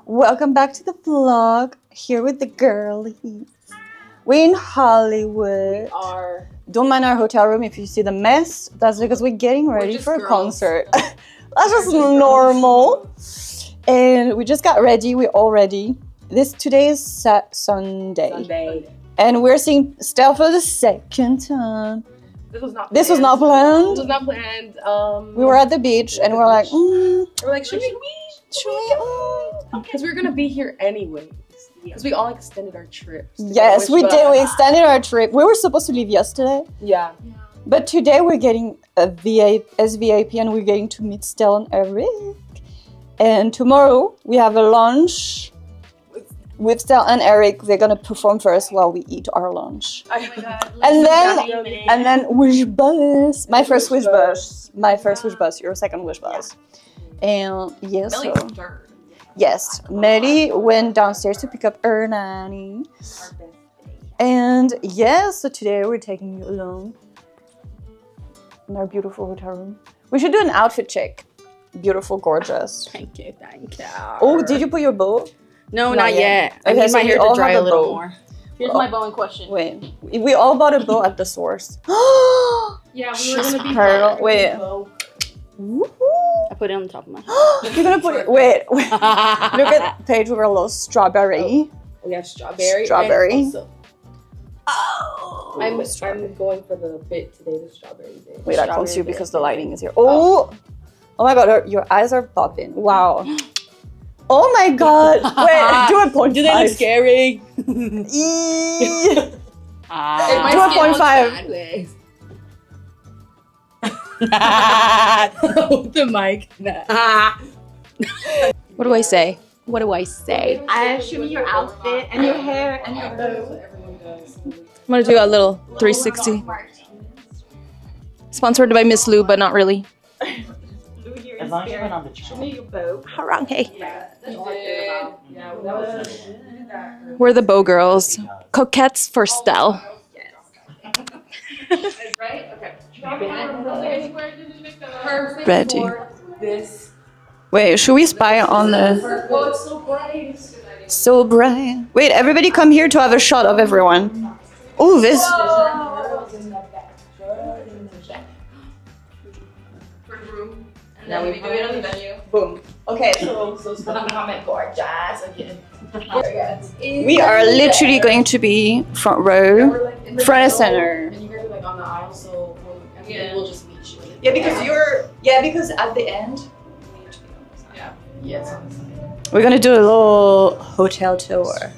Welcome back to the vlog. Here with the girlies. We're in Hollywood. Don't mind our hotel room if you see the mess. That's because we're getting ready for a concert. That's just normal. And we just got ready. We're all ready. Today is Sunday. And we're seeing Stell for the second time. This was not planned. This was not planned. This was not planned. We were at the beach and we're like, we're like, should we? Because we were gonna be here anyways. Because we all extended our trips. Yes, we did. We extended our trip. We were supposed to leave yesterday. Yeah. But today we're getting a SVIP and we're getting to meet Stell and Eric. And tomorrow we have a lunch with Stell and Eric. They're gonna perform first while we eat our lunch. Oh my God. And then wish bus. My first wish bus. My first wish bus. Your second wish bus. And yes. Yes, Melly went downstairs to pick up her nanny. And yes, so today we're taking you along in our beautiful hotel room. We should do an outfit check. Beautiful, gorgeous. Thank you. Oh, did you put your bow? No, not yet. I need my hair to dry a little more. Here's my bow in question. Wait, we all bought a bow at the source. Yeah, we were gonna be pearl. Wait. I put it on the top of my head. You're gonna put it. Wait. Look at Paige with her little strawberry. We have strawberry. Oh, I'm going for the bit today, the strawberry bit. Wait, I can't see you because the lighting is here. Oh my God, your eyes are popping. Wow. Oh my God. Wait, do a point. Do they look scary? Do a 0.5. The mic. What do I say? What do I say? I show me your outfit and your hair and your bow. I'm gonna do a little 360. Sponsored by Miss Lou, but not really. As long as you went on the channel. Show me your bow. Harangue. We're the bow girls. Coquettes for Stell. Ready. Wait, should we spy on the... So bright. Wait, everybody come here to have a shot of everyone. Oh, this... Now we do it on the venue. Boom. Okay, so comment gorgeous again. we are literally going to be front row, front and center. And you guys are like on the aisle, so we'll just meet you. Yeah, because at the end, Yes. we're gonna do a little hotel tour.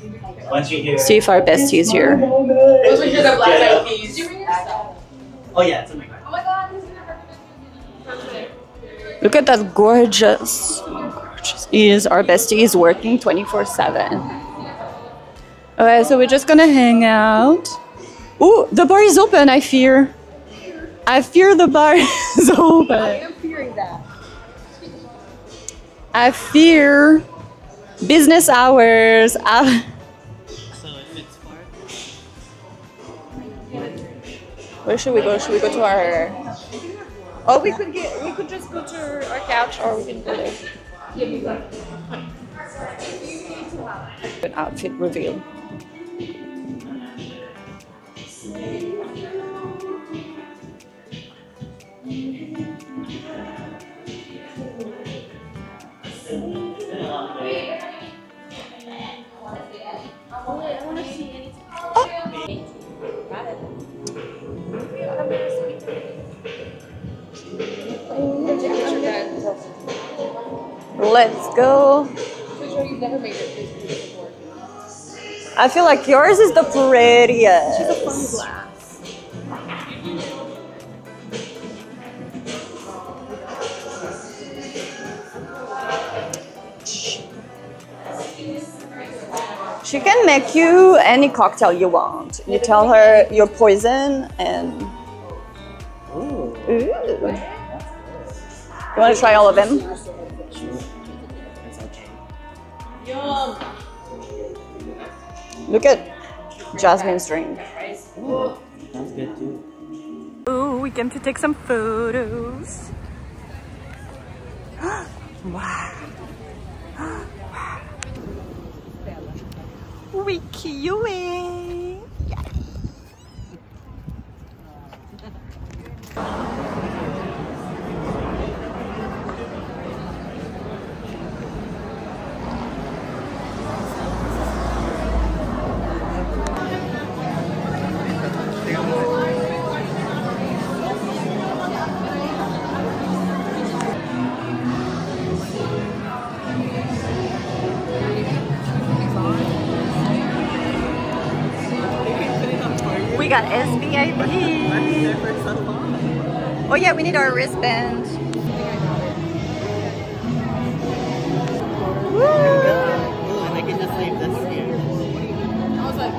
Once you hear. See if our bestie is here. Once we hear the Black Eyed Peas. Oh yeah, it's in my car. Oh my God, this is perfect. Look at that gorgeous. Our bestie is working 24/7. Okay, so we're just gonna hang out. Oh, the bar is open. I fear the bar is open. I am fearing that. I fear business hours. So if it's far. Where should we go? Should we go to our... Oh, we could just go to our couch, or we can go there. An outfit reveal. Let's go. I feel like yours is the prettiest. She's a fun glass. She can make you any cocktail you want. You tell her your poison and... Ooh. Ooh. You want to try all of them? It's okay. Yum. Look at Jasmine's drink. Ooh, sounds good too. Ooh, we came to take some photos. Wow. We queuing. We got SVIP. Oh yeah, we need our wristband. Woo! And I can just leave this here. I was like,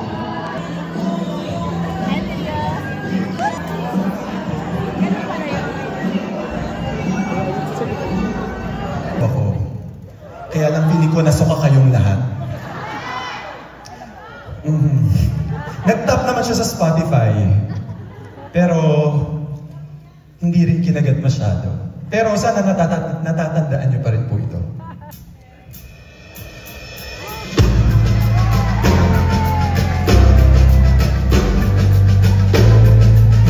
Oo. Kaya lang piling ko nasuka kayong lahat. Nag-top naman siya sa Spotify. Pero hindi rin kinagat masyado. Pero sana natatandaan niyo pa rin po ito.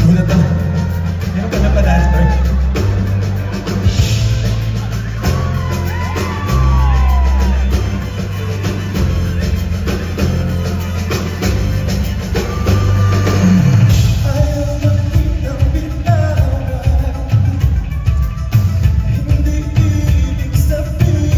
Gulat na. Meron ka na pa dancer? Hindi ibig sabihin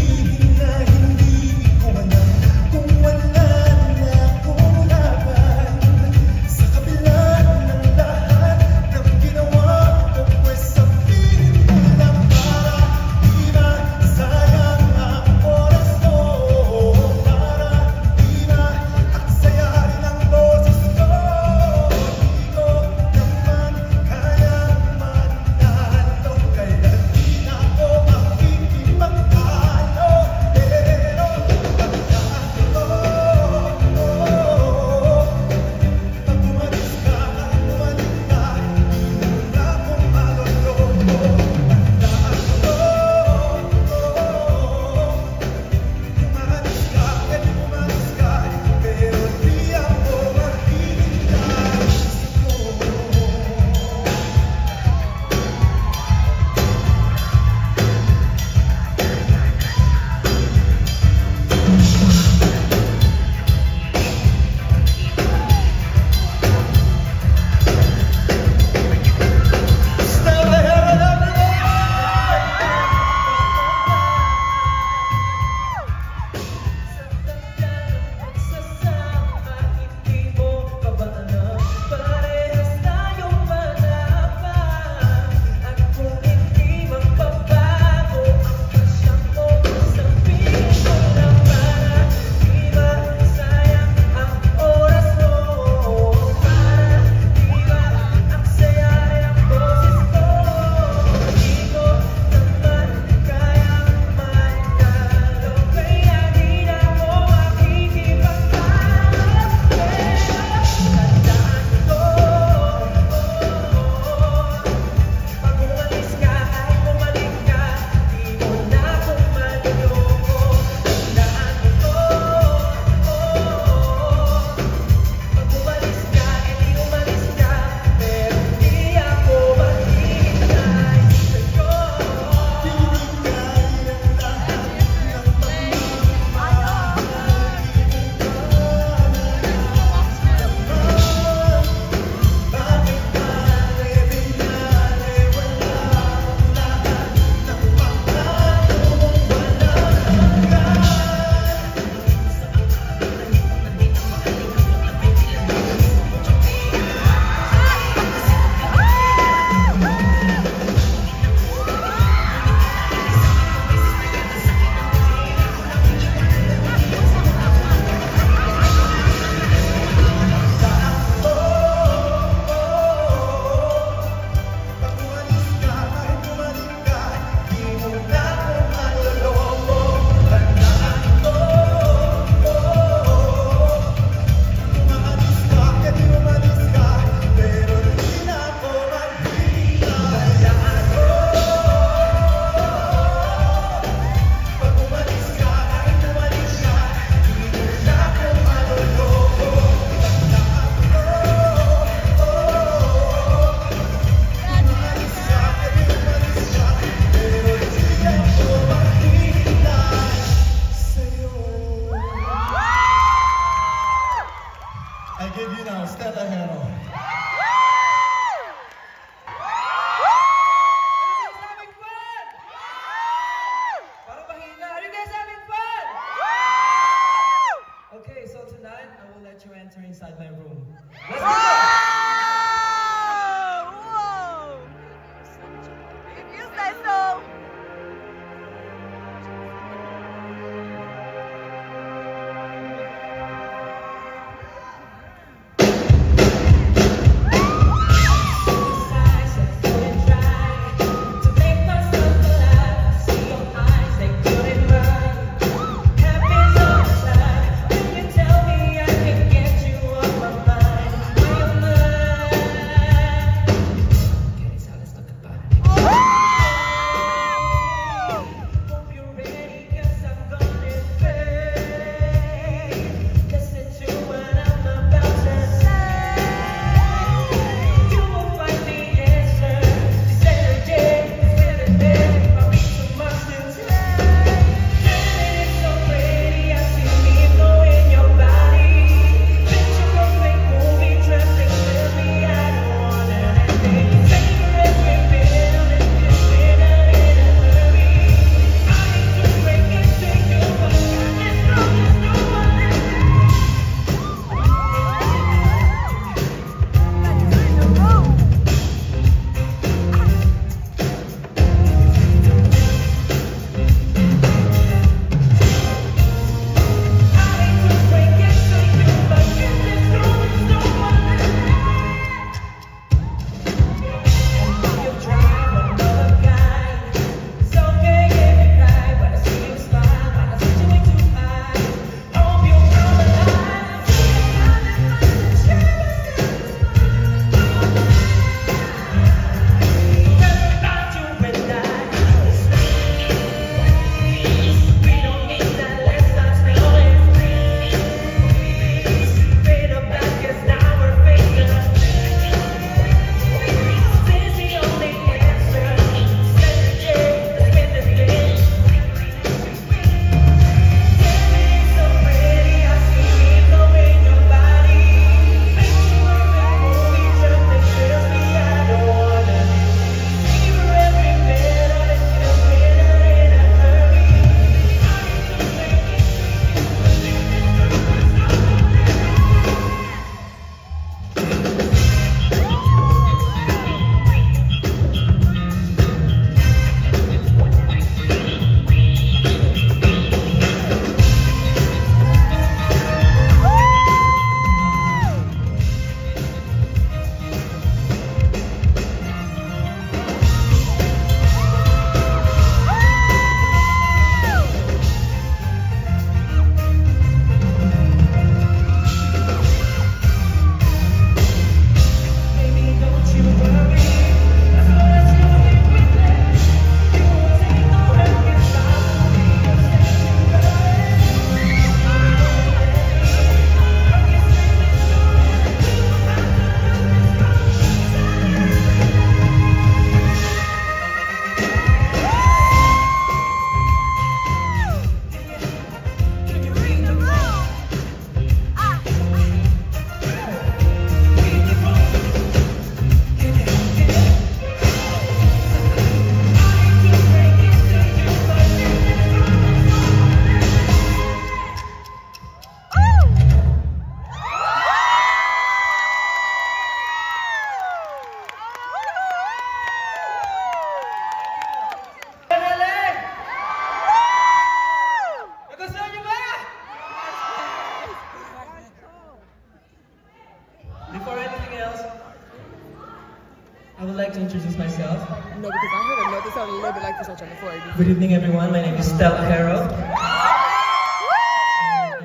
like to introduce myself. No, because I heard a note that sounded a little bit like this on the floor. Good evening, everyone. My name is Stella Hero. And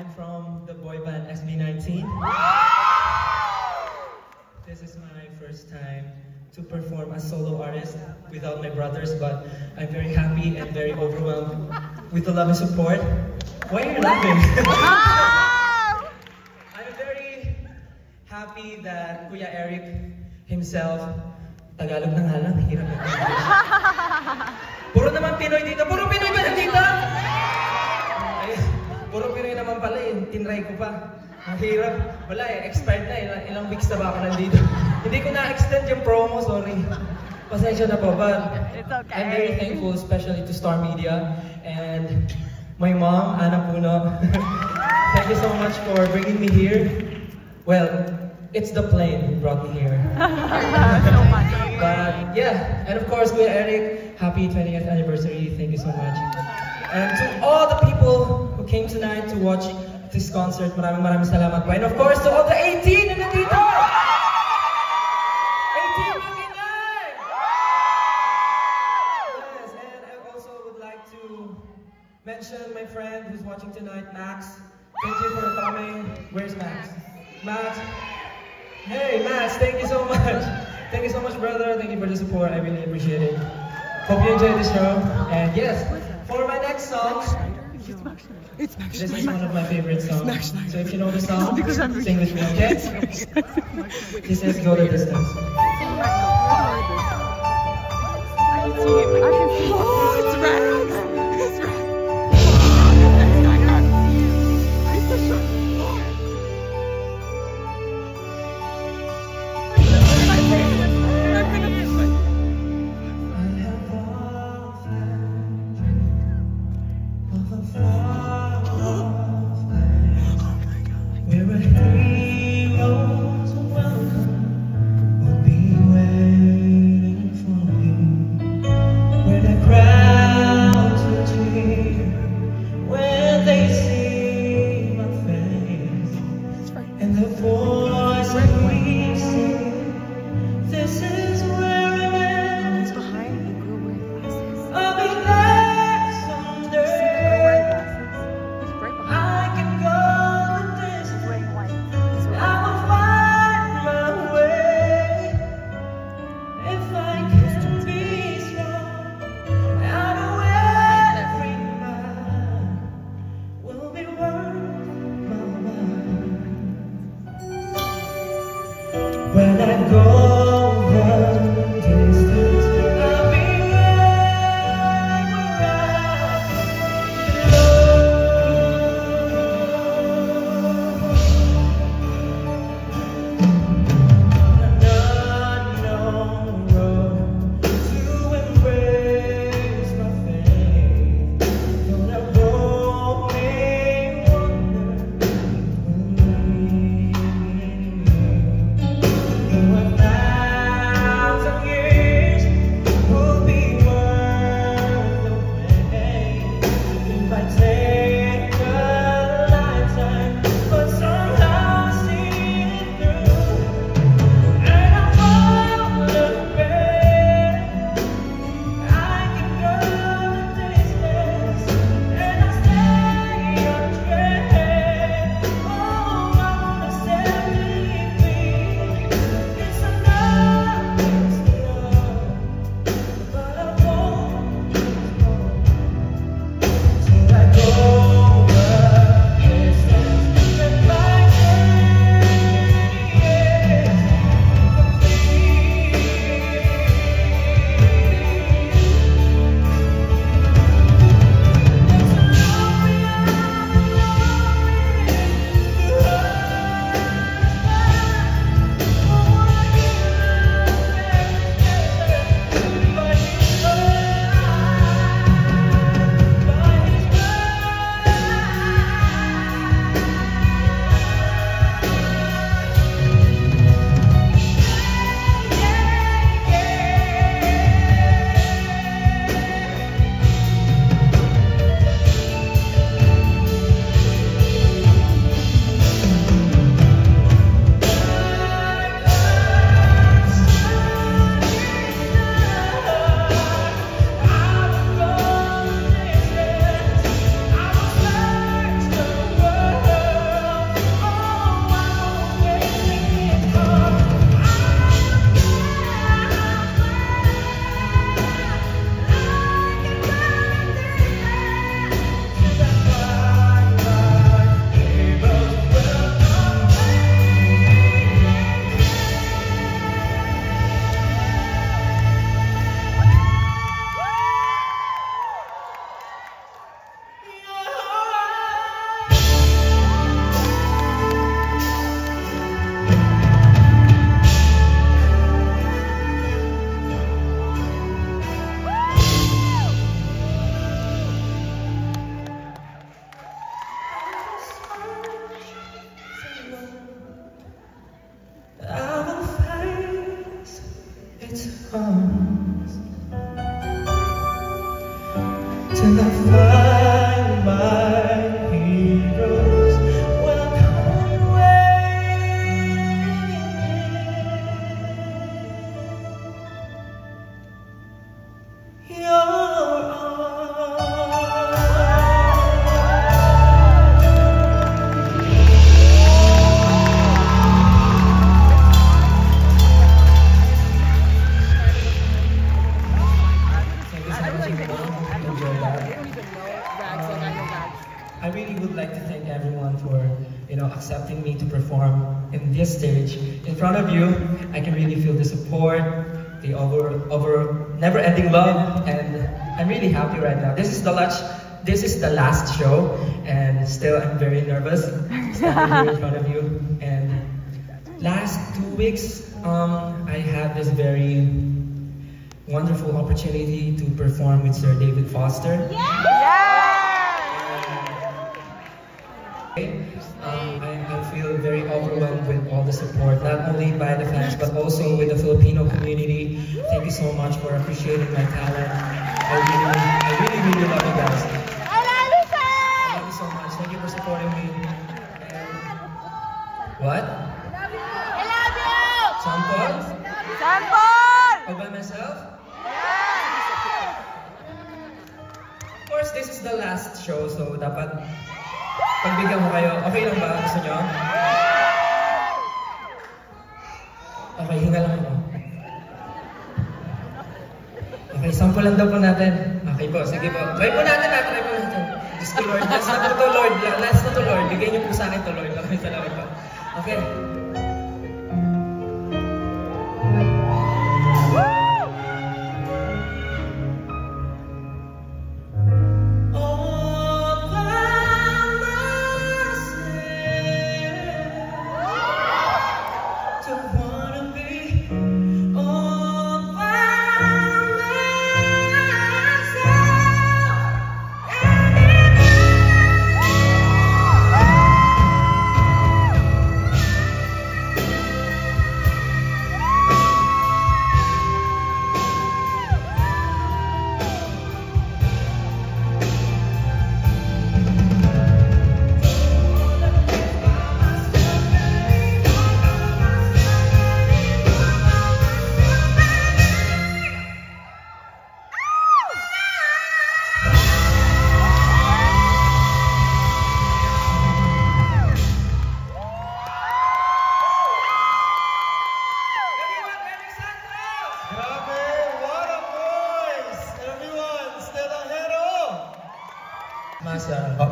I'm from the boy band SB19. This is my first time to perform as solo artist without my brothers, but I'm very happy and very overwhelmed with the love and support. Why are you laughing? I'm very happy that Kuya Eric himself, Tagalog na nga lang, hirap na puro naman Pinoy dito. Puro Pinoy ba nandito? Ay, puro Pinoy naman pala eh. Tinry ko pa. Ang hirap. Wala eh, expired na. Ilang weeks na ba ako nandito? Hindi ko na-extend yung promo, sorry. Pasensya na po, but I'm very thankful, especially to Star Media and my mom, Ana Puno. Thank you so much for bringing me here. Well, it's the plane who brought me here. But yeah, and of course, Kuya Eric, happy 20th anniversary. Thank you so much. And to all the people who came tonight to watch this concert, maraming salamat po. And of course, to all the 18 na nandito! 18 Makinay! Yes, and I also would like to mention my friend who's watching tonight, Max. Thank you for coming. Where's Max? Max? Hey, Max, thank you so much. Thank you so much, brother. Thank you for the support. I really appreciate it. Hope you enjoyed the show. And yes, for my next song, this is one of my favorite songs. So if you know the song, sing with me, okay? This is Go the Distance. When I go the distance, I'll be unknown road to embrace my faith. Though that road may wander with me. Though I thank everyone for, accepting me to perform in this stage. In front of you, I can really feel the support, the never-ending love, and I'm really happy right now. This is the last show, and still I'm very nervous standing here in front of you. And last 2 weeks, I had this very wonderful opportunity to perform with Sir David Foster. I feel very overwhelmed with all the support, not only by the fans, but also with the Filipino community. Thank you so much for appreciating my talent. I really love you guys. I love you so much. Thank you for supporting me. And what? I love you! Sample? Sample! All by myself? Of course, this is the last show, so dapat pagbigyan mo kayo. Okay lang ba? Gusto nyo? Okay, hinga lang ako. Okay, sample lang daw po natin. Okay po, sige po. Try po natin. Diyos ko Lord, last na to Lord. Last na to Lord. Bigay niyo po sa akin to Lord. Salamat po. Okay.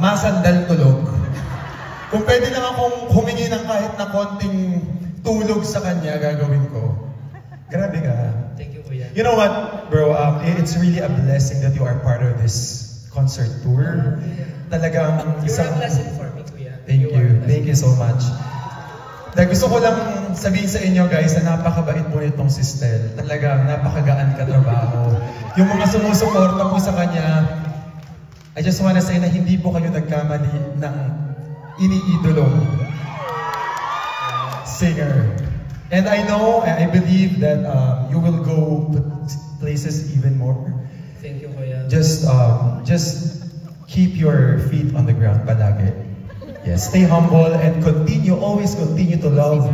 Masandal tulog. Kung pwede lang akong humingi ng kahit na konting tulog sa kanya, gagawin ko. Grabe ka. Thank you, Kuya. You know what, bro? It's really a blessing that you are part of this concert tour. Talagang You're a blessing for me, Kuya. Thank you. Thank you so much. Gusto ko lang sabihin sa inyo, guys, na napakabait po nitong si Stel. Talagang napakagaan katrabaho. Yung mga sumusuporta po sa kanya, I just wanna say na hindi po kayo nagkamali ng iniidolong singer. And I know, I believe that you will go places even more. Thank you, Kuya. Just keep your feet on the ground palagi. Yes, stay humble and always continue to love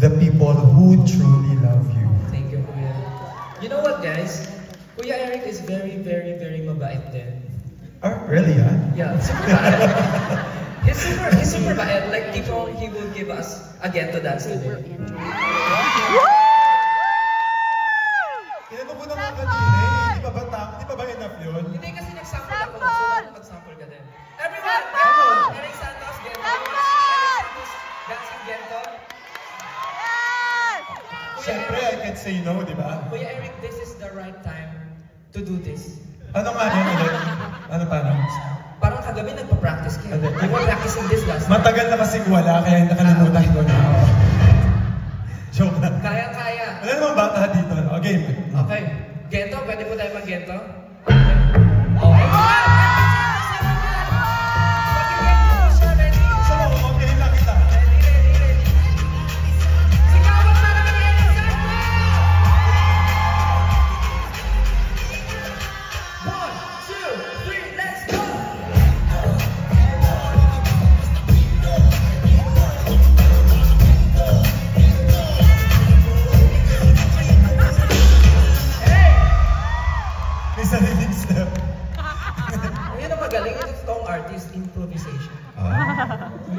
the people who truly love you. Thank you, Kuya. You know what, guys? Kuya Eric is very mabait din. Oh, really, huh? Yeah, super bad. he's super bad. Like, he will give us a get to dance with him. Tinanong ko naman kanina, di pa ba enough yun? Hindi kasi nag-sample ako, so dapat mag-sample ka din. Everyone, come on! Eric Santos, Gento. Eric Santos, dancing Gento. Siyempre, I can't say no, di ba? Kuya Eric, this is the right time to do this. Ano nga yun ulit? Ano paano? Parang kagabi nagpa-practice ka. You were practicing this last time. Matagal na kasing wala, kaya nakalimutan ko na. Joke lang. Kaya. Wala namang bata dito. Okay. Okay. Gento, pwede po tayo mag-gento? Okay.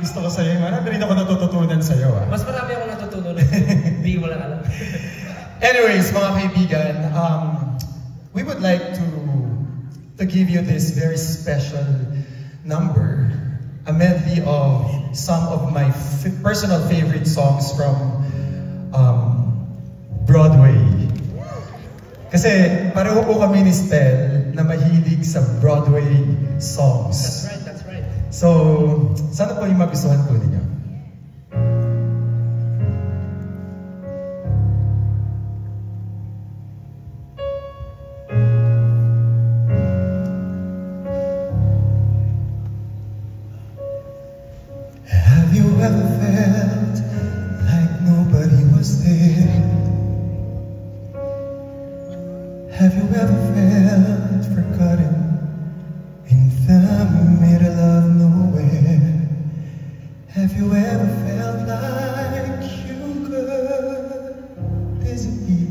Gusto ko sa'yo, marami rin ako natututunan sa'yo. Mas marami ako natutunan. Hindi mo lang alam. Anyways, mga kaibigan, we would like to give you this very special number a medley of some of my personal favorite songs from Broadway. Kasi pareho po kami ni Stel na mahilig sa Broadway songs. That's right. So, sana po yung magustuhan po ninyo. Have you ever felt like nobody was there? Have you ever felt forgotten in the middle of nowhere? Have you ever felt like you could disappear?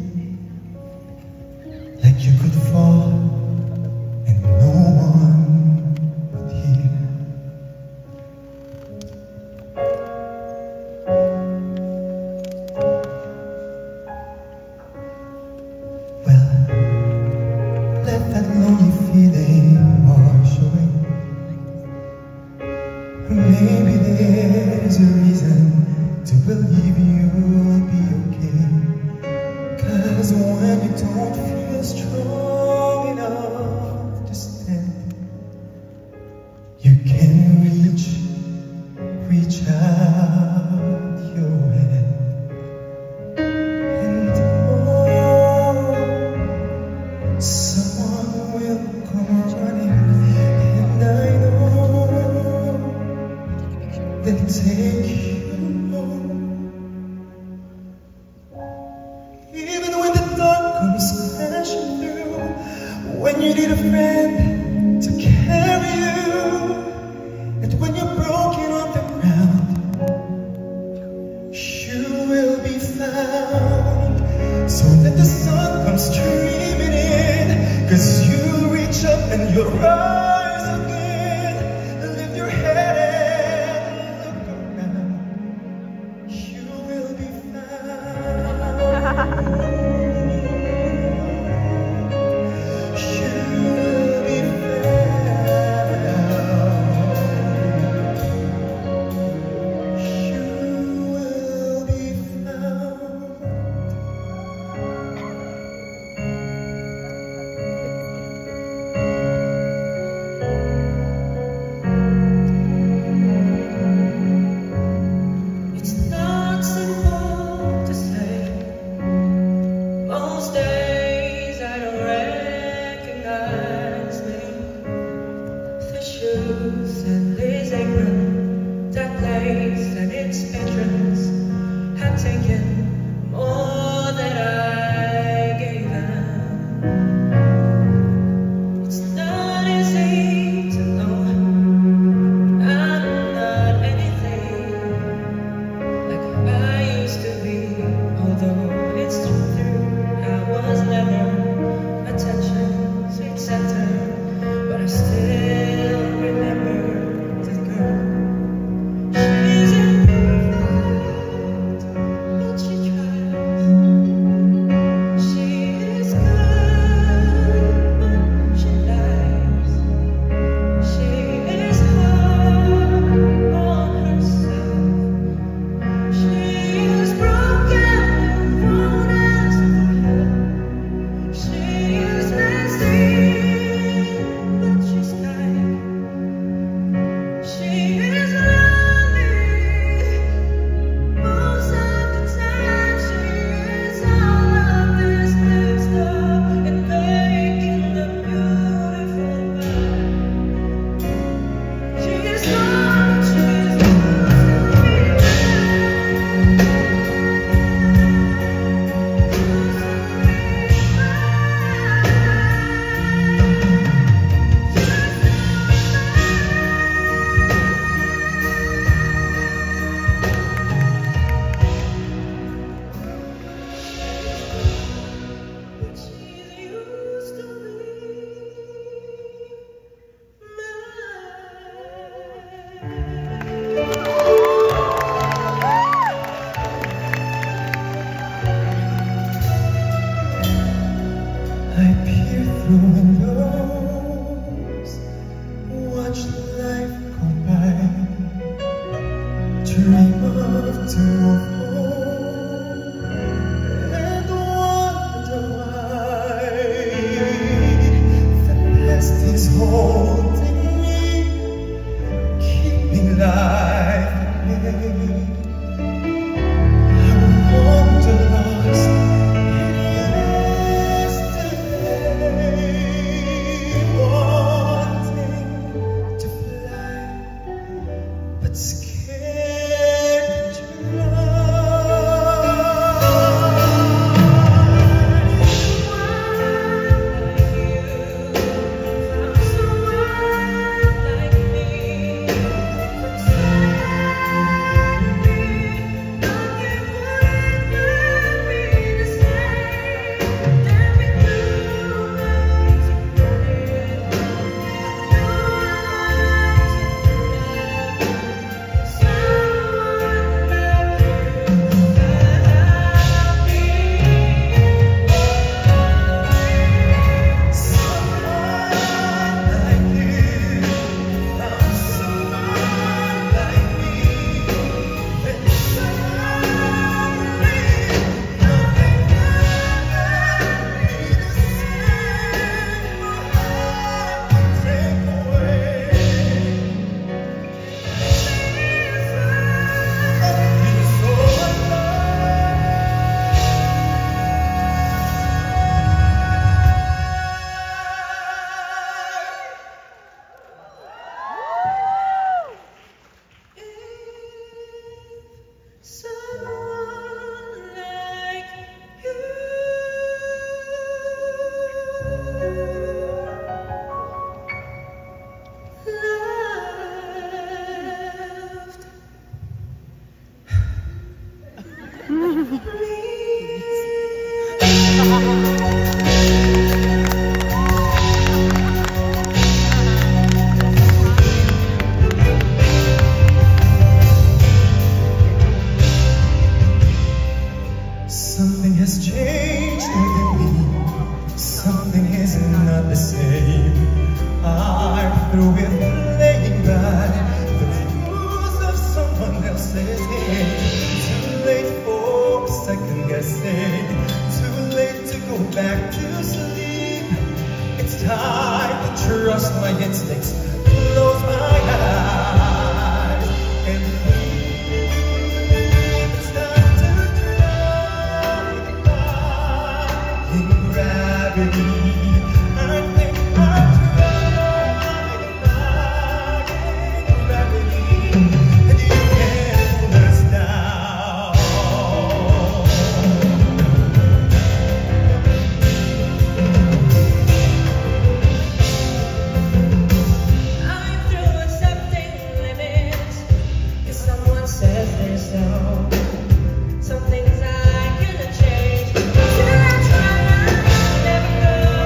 Like you could fall and no one would hear? Well, let that lonely feeling wash away. Maybe there's a reason to believe you'll be okay. 'Cause when you don't feel strong enough to stand, you can reach out your hand. And someone will come running, and I know they'll take you home. Even when the dark comes crashing through, when you need a friend to carry you, and when you're broken on the ground, you will be found. So let the sun come streaming in, 'cause you reach up and you'll rise again. Lift your head and look around. dream of tomorrow and wonder why the past is holding me, keeping life in me. I'm wanderlust in yesterday, wanting to fly, but scared to something has changed within me. Something is not the same. I'm through with playing back the rules of someone else's game. Too late for second guessing. Too late to go back to sleep. It's time to trust my instincts. Close my eyes and it's time to drown in gravity. I think I'm drowning in gravity, and you can't pull us down. I'm through accepting limits. 'Cause someone says there's no some things I cannot change. Till I try, I never know.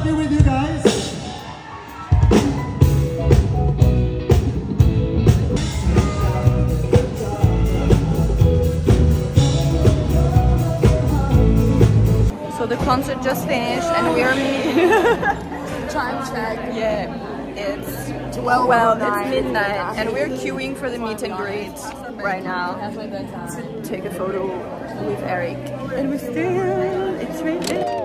happy with you guys? So the concert just finished and we are Time check. yeah, it's 12. it's midnight and we're queuing for the meet and greet right now to take a photo with Eric. And we're still, it's right there.